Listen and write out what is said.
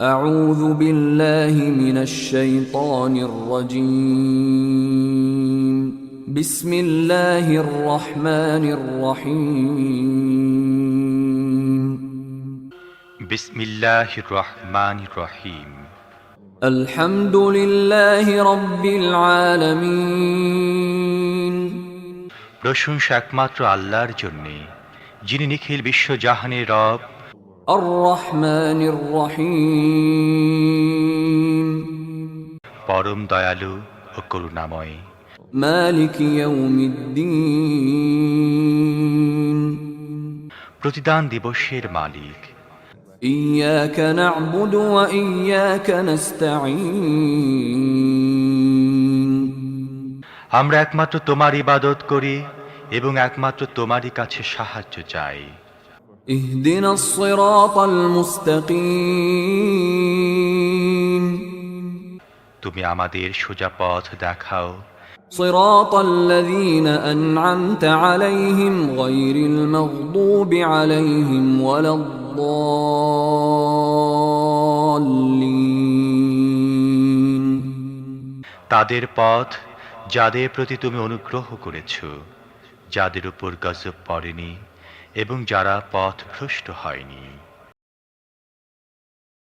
أعوذ بالله من الشيطان الرجيم بسم الله الرحمن الرحيم বিসমিল্লাহির রহমানির রহিম। الحمد لله رب العالمين প্রশংসা একমাত্র আল্লাহর জন্যে, যিনি নিখিল বিশ্বজাহানের রব, الرحمن الرحيم পরম দয়ালু ও করুণাময়। مالك يوم الدين প্রতিদান দিবসের মালিক। إياك نعبد وإياك نستعين আমরা একমাত্র তোমার ইবাদত করি এবং একমাত্র তোমারই কাছে সাহায্য চাই। اهدنا الصراط المستقيم তুমি আমাদের সোজা পথ দেখাও, صراط الذين أنعمت عليهم غير المغضوب عليهم ولا الضالين তাদের পথ যাদের প্রতি তুমি অনুগ্রহ করেছ, যাদের উপর গজব পড়েনি এবং যারা পথ ভ্রষ্ট হয়নি।